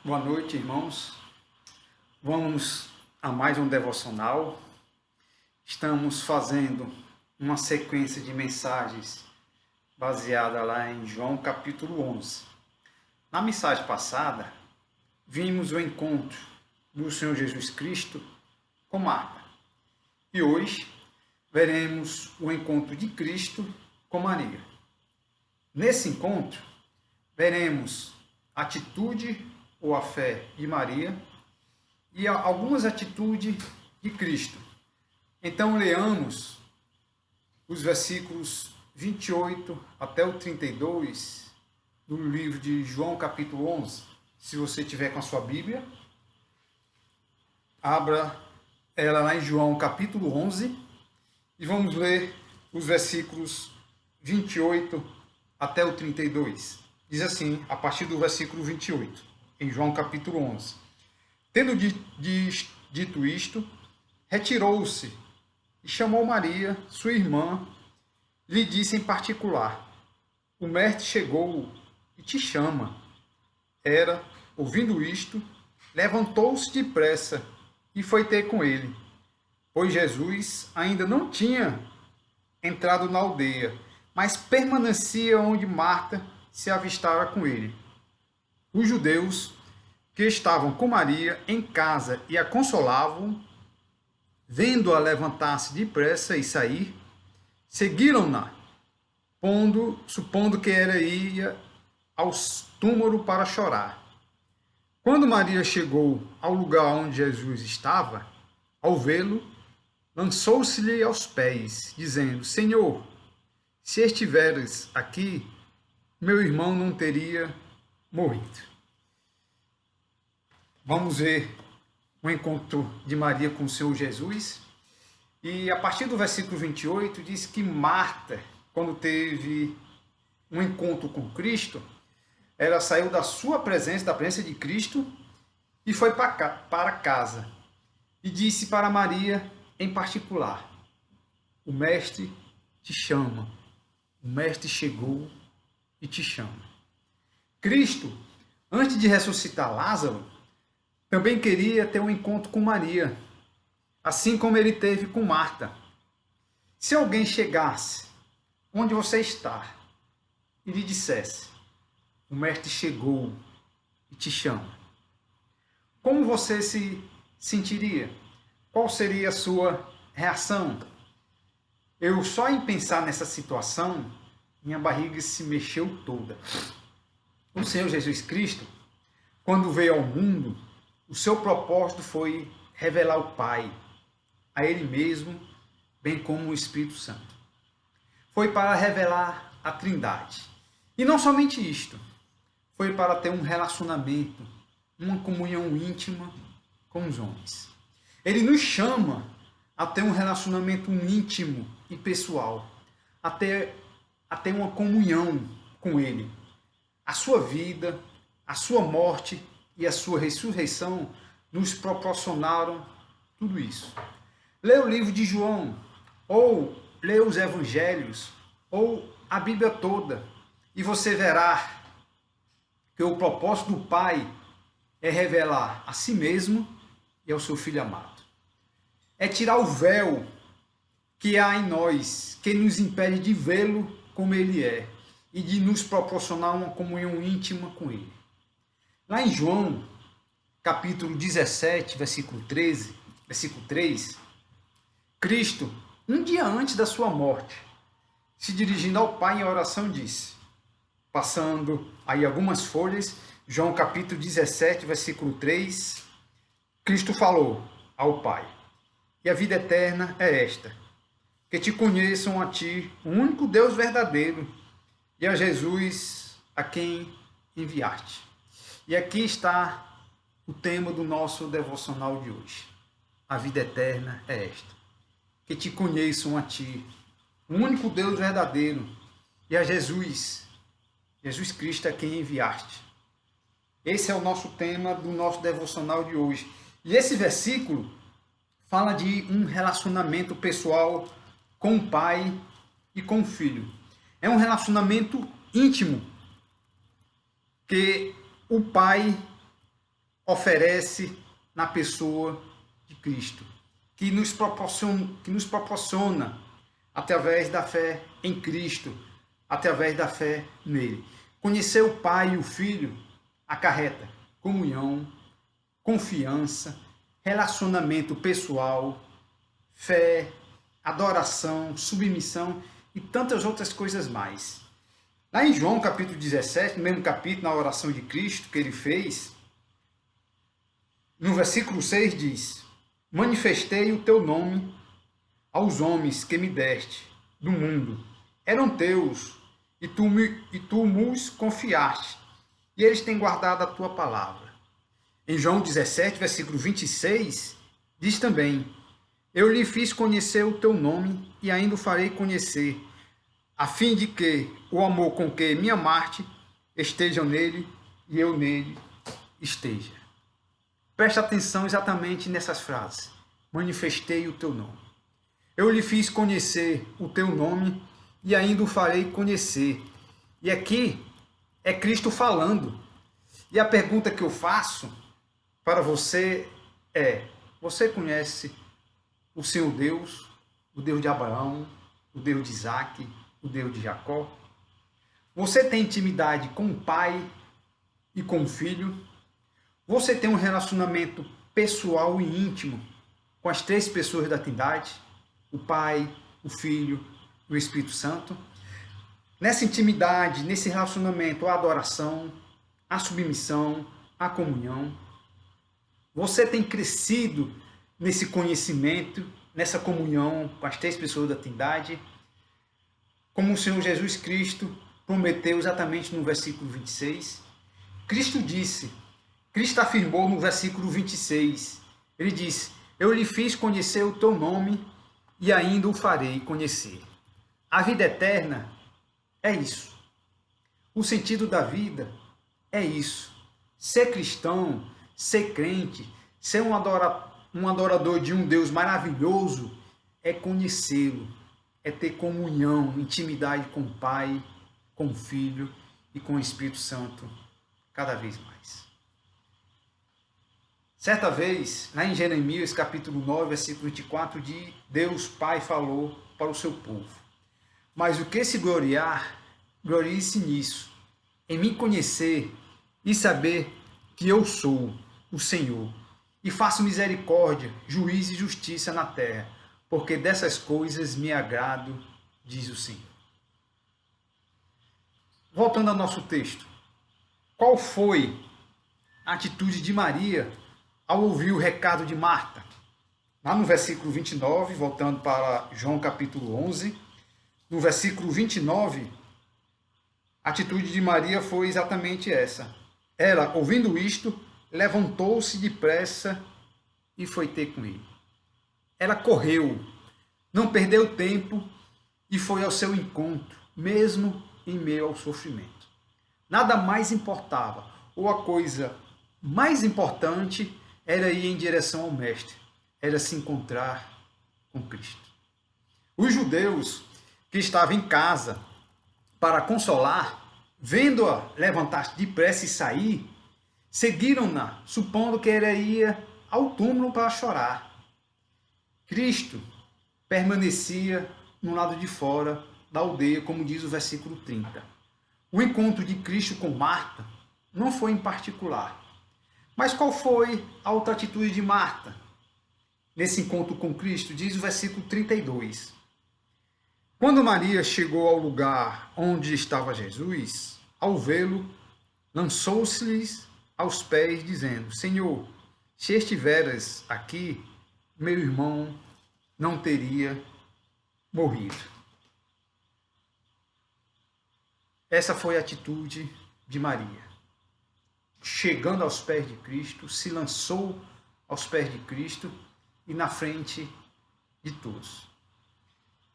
Boa noite, irmãos. Vamos a mais um devocional. Estamos fazendo uma sequência de mensagens baseada lá em João capítulo 11. Na mensagem passada, vimos o encontro do Senhor Jesus Cristo com Marta. E hoje veremos o encontro de Cristo com Maria. Nesse encontro, veremos a atitude ou a fé de Maria e algumas atitudes de Cristo. Então, leamos os versículos 28 até o 32 do livro de João, capítulo 11. Se você tiver com a sua Bíblia, abra ela lá em João, capítulo 11, e vamos ler os versículos 28 até o 32. Diz assim, a partir do versículo 28. Em João capítulo 11. Tendo dito isto, retirou-se e chamou Maria, sua irmã, lhe disse em particular: o mestre chegou e te chama. Ela, ouvindo isto, levantou-se depressa e foi ter com ele, pois Jesus ainda não tinha entrado na aldeia, mas permanecia onde Marta se avistara com ele. Os judeus que estavam com Maria em casa e a consolavam, vendo-a levantar-se depressa e sair, seguiram-na, supondo que ela ia ao túmulo para chorar. Quando Maria chegou ao lugar onde Jesus estava, ao vê-lo, lançou-se-lhe aos pés, dizendo: Senhor, se estiveres aqui, meu irmão não teria morrido. Vamos ver o encontro de Maria com o Senhor Jesus. E a partir do versículo 28 diz que Marta, quando teve um encontro com Cristo, ela saiu da sua presença, da presença de Cristo, e foi para casa. E disse para Maria em particular: o mestre te chama, o mestre chegou e te chama. Cristo, antes de ressuscitar Lázaro, também queria ter um encontro com Maria, assim como ele teve com Marta. Se alguém chegasse onde você está e lhe dissesse: o mestre chegou e te chama, como você se sentiria? Qual seria a sua reação? Eu só em pensar nessa situação, minha barriga se mexeu toda. O Senhor Jesus Cristo, quando veio ao mundo, o seu propósito foi revelar o Pai, a Ele mesmo, bem como o Espírito Santo. Foi para revelar a Trindade. E não somente isto, foi para ter um relacionamento, uma comunhão íntima com os homens. Ele nos chama a ter um relacionamento íntimo e pessoal, a ter uma comunhão com Ele. A sua vida, a sua morte e a sua ressurreição nos proporcionaram tudo isso. Lê o livro de João, ou lê os evangelhos, ou a Bíblia toda, e você verá que o propósito do Pai é revelar a si mesmo e ao seu Filho amado. É tirar o véu que há em nós, que nos impede de vê-lo como ele é, e de nos proporcionar uma comunhão íntima com ele. Lá em João, capítulo 17, versículo 13, versículo 3, Cristo, um dia antes da sua morte, se dirigindo ao Pai em oração, disse, passando aí algumas folhas, João capítulo 17, versículo 3, Cristo falou ao Pai: e a vida eterna é esta, que te conheçam a ti, o único Deus verdadeiro, e a Jesus a quem enviaste. E aqui está o tema do nosso devocional de hoje. A vida eterna é esta, que te conheçam a ti, o único Deus verdadeiro, e a Jesus Cristo a quem enviaste. Esse é o nosso tema do nosso devocional de hoje. E esse versículo fala de um relacionamento pessoal com o Pai e com o Filho. É um relacionamento íntimo que o Pai oferece na pessoa de Cristo, que nos proporciona através da fé em Cristo, através da fé nele. Conhecer o Pai e o Filho acarreta comunhão, confiança, relacionamento pessoal, fé, adoração, submissão e tantas outras coisas mais. Lá em João capítulo 17, no mesmo capítulo, na oração de Cristo que ele fez, no versículo 6 diz: manifestei o teu nome aos homens que me deste do mundo. Eram teus, e tu nos confiaste, e eles têm guardado a tua palavra. Em João 17, versículo 26, diz também: eu lhe fiz conhecer o teu nome, e ainda o farei conhecer, a fim de que o amor com que me amaste esteja nele, e eu nele esteja. Preste atenção exatamente nessas frases. Manifestei o teu nome. Eu lhe fiz conhecer o teu nome e ainda o farei conhecer. E aqui é Cristo falando. E a pergunta que eu faço para você é: você conhece o Senhor Deus, o Deus de Abraão, o Deus de Isaac, o Deus de Jacó? Você tem intimidade com o Pai e com o Filho? Você tem um relacionamento pessoal e íntimo com as três pessoas da Trindade, o Pai, o Filho e o Espírito Santo? Nessa intimidade, nesse relacionamento, a adoração, a submissão, a comunhão. Você tem crescido nesse conhecimento, nessa comunhão com as três pessoas da Trindade, como o Senhor Jesus Cristo prometeu exatamente no versículo 26. Cristo afirmou no versículo 26, ele diz: eu lhe fiz conhecer o teu nome e ainda o farei conhecer. A vida eterna é isso. O sentido da vida é isso. Ser cristão, ser crente, ser um adorador de um Deus maravilhoso é conhecê-lo, é ter comunhão, intimidade com o Pai, com o Filho e com o Espírito Santo cada vez mais. Certa vez, lá em Jeremias capítulo 9, versículo 24, Deus Pai falou para o seu povo: mas o que se gloriar, glorie-se nisso, em me conhecer e saber que eu sou o Senhor, e faço misericórdia, juízo e justiça na terra, porque dessas coisas me agrado, diz o Senhor. Voltando ao nosso texto, qual foi a atitude de Maria ao ouvir o recado de Marta? Lá no versículo 29, voltando para João capítulo 11, no versículo 29, a atitude de Maria foi exatamente essa. Ela, ouvindo isto, levantou-se depressa e foi ter com ele. Ela correu, não perdeu tempo e foi ao seu encontro, mesmo em meio ao sofrimento. Nada mais importava, ou a coisa mais importante era ir em direção ao Mestre, era se encontrar com Cristo. Os judeus que estavam em casa para consolar, vendo-a levantar-se depressa e sair, seguiram-na, supondo que ela ia ao túmulo para chorar. Cristo permanecia no lado de fora da aldeia, como diz o versículo 30. O encontro de Cristo com Marta não foi em particular. Mas qual foi a outra atitude de Marta nesse encontro com Cristo? Diz o versículo 32. Quando Maria chegou ao lugar onde estava Jesus, ao vê-lo, lançou-se-lhes aos pés, dizendo: Senhor, se estiveras aqui, meu irmão não teria morrido. Essa foi a atitude de Maria. Chegando aos pés de Cristo, se lançou aos pés de Cristo e na frente de todos.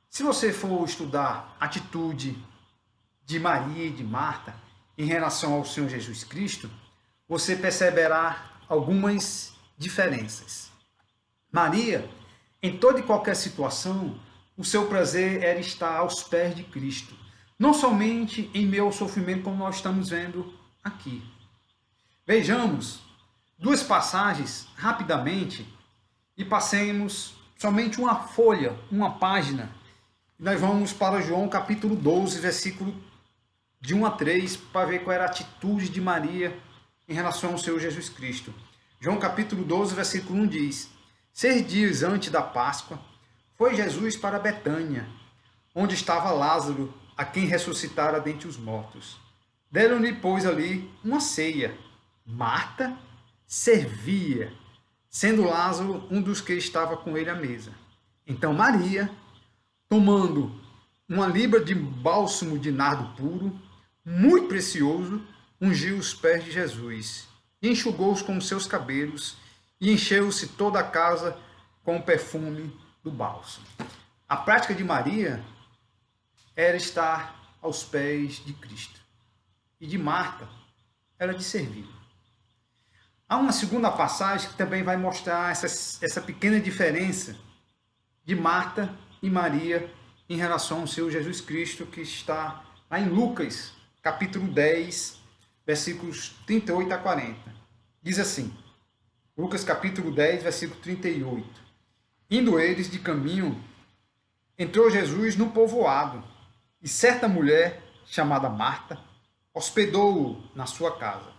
Se você for estudar a atitude de Maria e de Marta em relação ao Senhor Jesus Cristo, você perceberá algumas diferenças. Maria, em toda e qualquer situação, o seu prazer era estar aos pés de Cristo. Não somente em meio ao sofrimento, como nós estamos vendo aqui. Vejamos, duas passagens rapidamente e passemos somente uma folha, uma página. Nós vamos para João capítulo 12, versículo de 1 a 3, para ver qual era a atitude de Maria em relação ao Senhor Jesus Cristo. João capítulo 12, versículo 1 diz: 6 dias antes da Páscoa, foi Jesus para Betânia, onde estava Lázaro, a quem ressuscitara dentre os mortos. Deram-lhe, pois, ali uma ceia. Marta servia, sendo Lázaro um dos que estava com ele à mesa. Então Maria, tomando uma libra de bálsamo de nardo puro, muito precioso, ungiu os pés de Jesus, e enxugou-os com os seus cabelos, e encheu-se toda a casa com o perfume do bálsamo. A prática de Maria era estar aos pés de Cristo, e de Marta era de servir. Há uma segunda passagem que também vai mostrar essa pequena diferença de Marta e Maria em relação ao Senhor Jesus Cristo, que está lá em Lucas, capítulo 10, versículos 38 a 40. Diz assim, Lucas capítulo 10, versículo 38. Indo eles de caminho, entrou Jesus no povoado, e certa mulher, chamada Marta, hospedou-o na sua casa.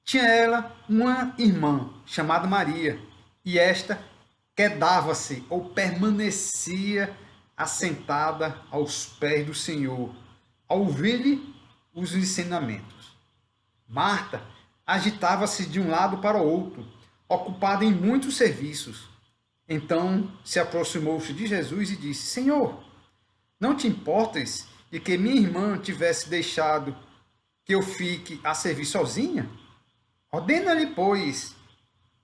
Tinha ela uma irmã, chamada Maria, e esta quedava-se ou permanecia assentada aos pés do Senhor, a ouvir-lhe os ensinamentos. Marta agitava-se de um lado para o outro, ocupada em muitos serviços. Então se aproximou-se de Jesus e disse: Senhor, não te importas de que minha irmã tivesse deixado que eu fique a servir sozinha? Ordena-lhe, pois,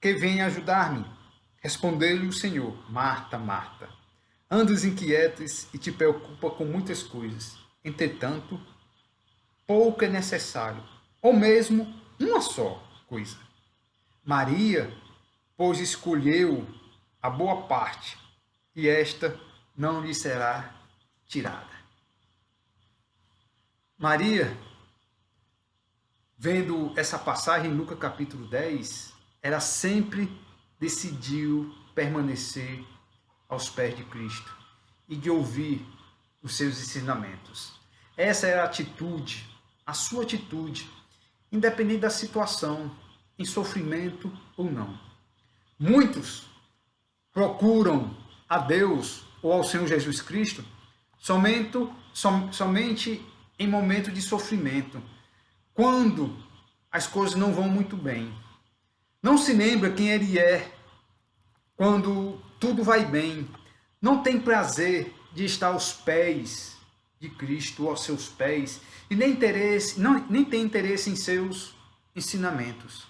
que venha ajudar-me. Respondeu-lhe o Senhor: Marta, Marta, andas inquietas e te preocupa com muitas coisas. Entretanto, pouco é necessário, ou mesmo uma só coisa. Maria, pois, escolheu a boa parte, e esta não lhe será tirada. Maria, vendo essa passagem em Lucas capítulo 10, ela sempre decidiu permanecer aos pés de Cristo e de ouvir os seus ensinamentos. Essa era a atitude, a sua atitude, independente da situação, em sofrimento ou não. Muitos procuram a Deus ou ao Senhor Jesus Cristo somente em momento de sofrimento, quando as coisas não vão muito bem. Não se lembra quem ele é quando tudo vai bem. Não tem prazer de estar aos pés de Cristo, ou aos seus pés, e nem tem interesse em seus ensinamentos.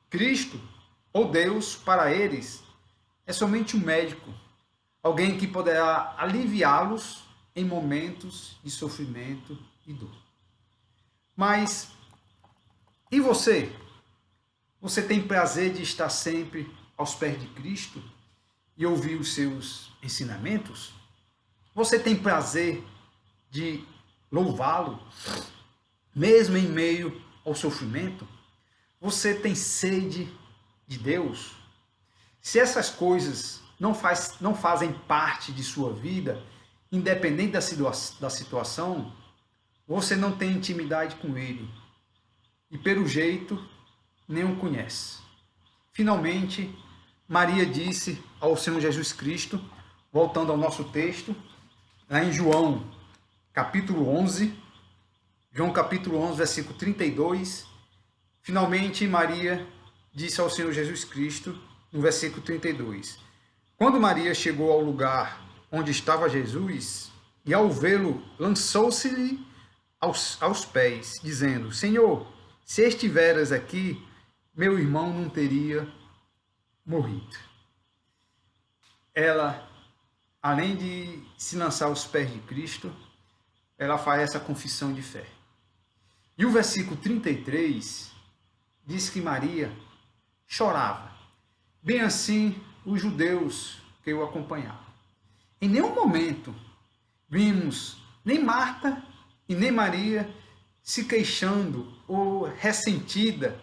Cristo, ou Deus, para eles, é somente um médico, alguém que poderá aliviá-los em momentos de sofrimento e dor. Mas, e você? Você tem prazer de estar sempre aos pés de Cristo e ouvir os seus ensinamentos? Você tem prazer de louvá-lo, mesmo em meio ao sofrimento? Você tem sede de Deus? Se essas coisas não fazem parte de sua vida, independente da situação, você não tem intimidade com Ele. E pelo jeito, nem o conhece. Finalmente, Maria disse ao Senhor Jesus Cristo, voltando ao nosso texto, lá em João, capítulo 11, versículo 32, finalmente Maria disse ao Senhor Jesus Cristo, no versículo 32, quando Maria chegou ao lugar onde estava Jesus, e ao vê-lo, lançou-se-lhe aos pés, dizendo, Senhor, se estiveras aqui, meu irmão não teria morrido. Ela, além de se lançar aos pés de Cristo, ela faz essa confissão de fé. E o versículo 33 diz que Maria chorava. Bem assim, os judeus que o acompanhavam. Em nenhum momento vimos nem Marta e nem Maria se queixando ou ressentida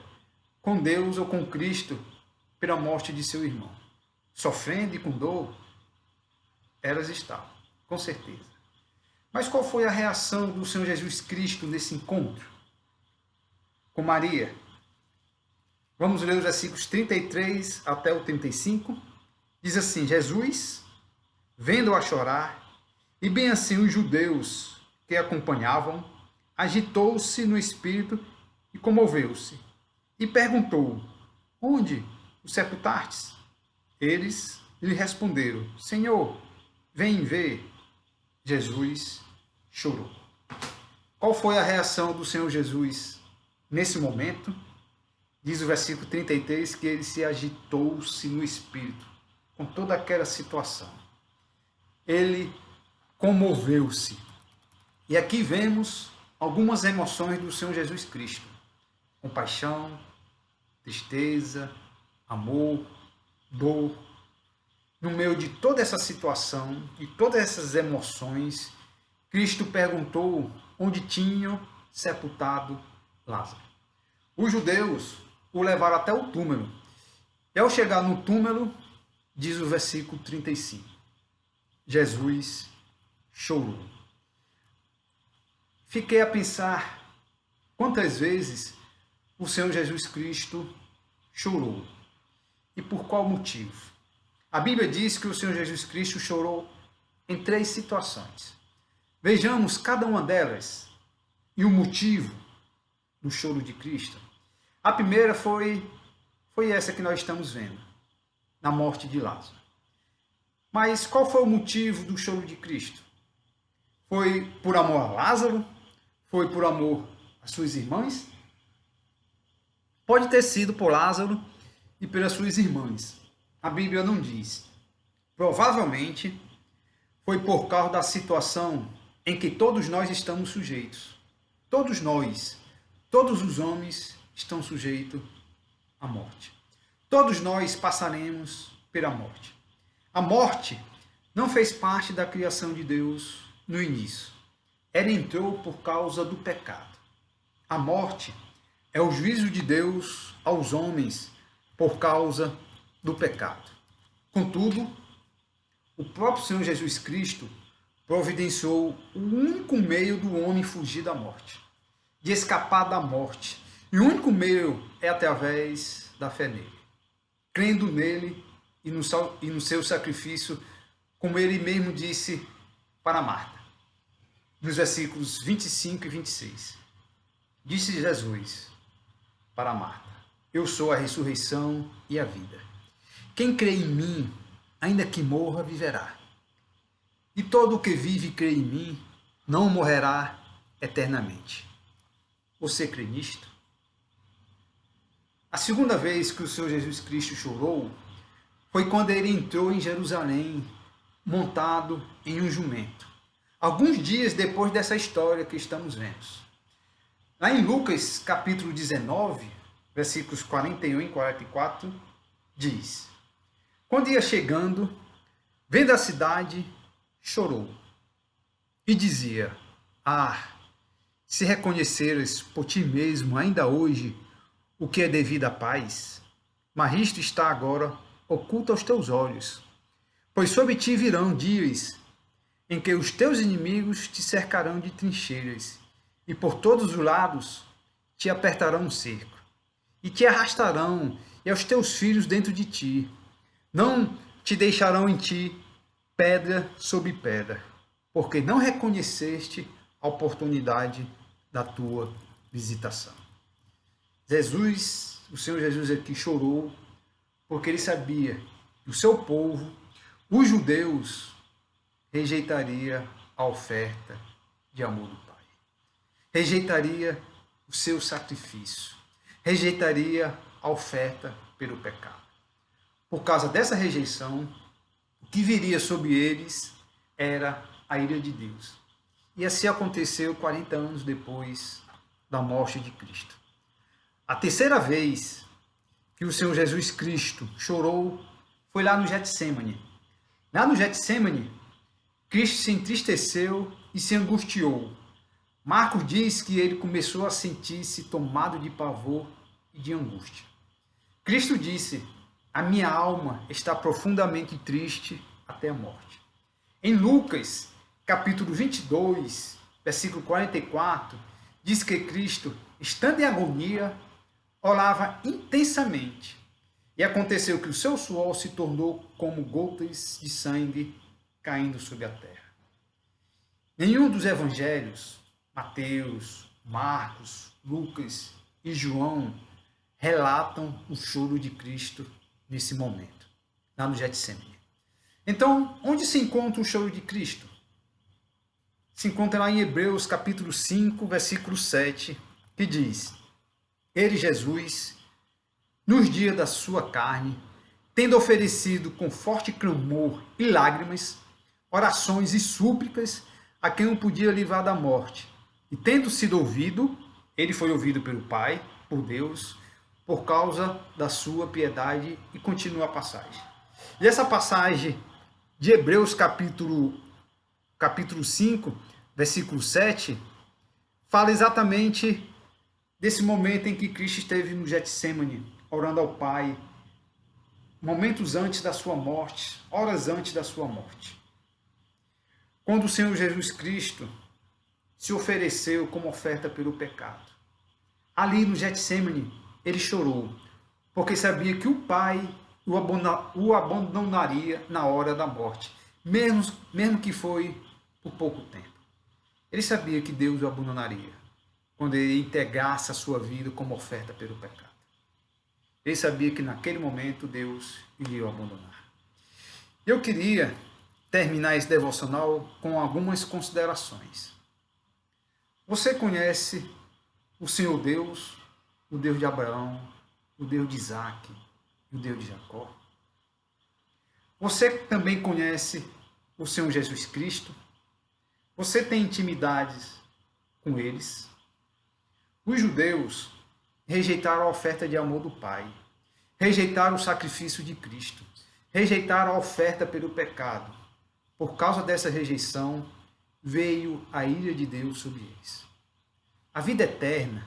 com Deus ou com Cristo pela morte de seu irmão. Sofrendo e com dor, elas estavam, com certeza. Mas qual foi a reação do Senhor Jesus Cristo nesse encontro com Maria? Vamos ler os versículos 33 até o 35. Diz assim: Jesus, vendo-a chorar, e bem assim os judeus que a acompanhavam, agitou-se no espírito e comoveu-se, e perguntou: onde o sepultastes? Eles lhe responderam: Senhor, vem ver. Jesus chorou. Qual foi a reação do Senhor Jesus nesse momento? Diz o versículo 33 que ele se agitou-se no espírito com toda aquela situação. Ele comoveu-se. E aqui vemos algumas emoções do Senhor Jesus Cristo: compaixão, tristeza, amor, dor. No meio de toda essa situação, de todas essas emoções, Cristo perguntou onde tinham sepultado Lázaro. Os judeus o levaram até o túmulo. E ao chegar no túmulo, diz o versículo 35, Jesus chorou. Fiquei a pensar quantas vezes o Senhor Jesus Cristo chorou e por qual motivo. A Bíblia diz que o Senhor Jesus Cristo chorou em 3 situações. Vejamos cada uma delas e o motivo do choro de Cristo. A primeira foi essa que nós estamos vendo, na morte de Lázaro. Mas qual foi o motivo do choro de Cristo? Foi por amor a Lázaro? Foi por amor às suas irmãs? Pode ter sido por Lázaro e pelas suas irmãs. A Bíblia não diz. Provavelmente foi por causa da situação em que todos nós estamos sujeitos. Todos nós, todos os homens estão sujeitos à morte. Todos nós passaremos pela morte. A morte não fez parte da criação de Deus no início. Ela entrou por causa do pecado. A morte é o juízo de Deus aos homens por causa do pecado. Contudo, o próprio Senhor Jesus Cristo providenciou o único meio do homem fugir da morte, de escapar da morte. E o único meio é através da fé nele, crendo nele e no seu sacrifício, como ele mesmo disse para Marta, nos versículos 25 e 26. Disse Jesus para Marta: eu sou a ressurreição e a vida. Quem crê em mim, ainda que morra, viverá. E todo o que vive e crê em mim, não morrerá eternamente. Você crê nisto? A segunda vez que o Senhor Jesus Cristo chorou foi quando ele entrou em Jerusalém, montado em um jumento. Alguns dias depois dessa história que estamos vendo. Lá em Lucas, capítulo 19, versículos 41 e 44, diz: quando ia chegando, vendo a cidade, chorou e dizia: ah, se reconheceres por ti mesmo ainda hoje o que é devido à paz, mas isto está agora oculto aos teus olhos, pois sobre ti virão dias em que os teus inimigos te cercarão de trincheiras e por todos os lados te apertarão um cerco e te arrastarão e aos teus filhos dentro de ti. Não te deixarão em ti pedra sobre pedra, porque não reconheceste a oportunidade da tua visitação. Jesus, o Senhor Jesus aqui chorou, porque ele sabia que o seu povo, os judeus, rejeitaria a oferta de amor do Pai. Rejeitaria o seu sacrifício. Rejeitaria a oferta pelo pecado. Por causa dessa rejeição, o que viria sobre eles era a ira de Deus. E assim aconteceu 40 anos depois da morte de Cristo. A terceira vez que o Senhor Jesus Cristo chorou foi lá no Getsêmani. Lá no Getsêmani, Cristo se entristeceu e se angustiou. Marcos diz que ele começou a sentir-se tomado de pavor e de angústia. Cristo disse: a minha alma está profundamente triste até a morte. Em Lucas, capítulo 22, versículo 44, diz que Cristo, estando em agonia, orava intensamente. E aconteceu que o seu suor se tornou como gotas de sangue caindo sobre a terra. Nenhum dos evangelhos, Mateus, Marcos, Lucas e João, relatam o choro de Cristo nesse momento, lá no Getsemane. Então, onde se encontra o choro de Cristo? Se encontra lá em Hebreus capítulo 5, versículo 7, que diz: Ele, Jesus, nos dias da sua carne, tendo oferecido com forte clamor e lágrimas, orações e súplicas a quem o podia livrar da morte, e tendo sido ouvido, ele foi ouvido pelo Pai, por Deus, por causa da sua piedade, e continua a passagem. E essa passagem de Hebreus capítulo 5, versículo 7, fala exatamente desse momento em que Cristo esteve no Getsemane, orando ao Pai, momentos antes da sua morte, horas antes da sua morte. Quando o Senhor Jesus Cristo se ofereceu como oferta pelo pecado. Ali no Getsemane, ele chorou, porque sabia que o Pai o abandonaria na hora da morte, mesmo que foi por pouco tempo. Ele sabia que Deus o abandonaria quando ele entregasse a sua vida como oferta pelo pecado. Ele sabia que naquele momento Deus iria o abandonar. Eu queria terminar esse devocional com algumas considerações. Você conhece o Senhor Deus, o Deus de Abraão, o Deus de Isaac, o Deus de Jacó? Você também conhece o Senhor Jesus Cristo? Você tem intimidades com eles? Os judeus rejeitaram a oferta de amor do Pai, rejeitaram o sacrifício de Cristo, rejeitaram a oferta pelo pecado. Por causa dessa rejeição, veio a ira de Deus sobre eles. A vida eterna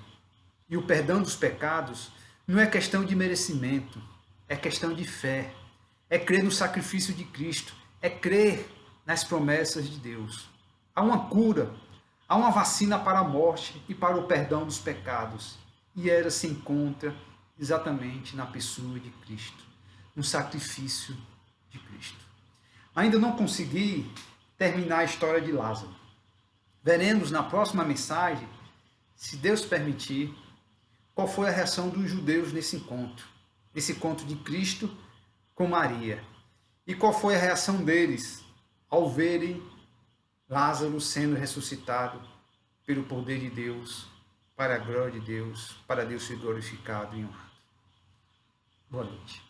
e o perdão dos pecados não é questão de merecimento, é questão de fé, é crer no sacrifício de Cristo, é crer nas promessas de Deus. Há uma cura, há uma vacina para a morte e para o perdão dos pecados, e ela se encontra exatamente na pessoa de Cristo, no sacrifício de Cristo. Ainda não consegui terminar a história de Lázaro. Veremos na próxima mensagem, se Deus permitir, qual foi a reação dos judeus nesse encontro de Cristo com Maria. E qual foi a reação deles ao verem Lázaro sendo ressuscitado pelo poder de Deus, para a glória de Deus, para Deus ser glorificado e honrado. Boa noite.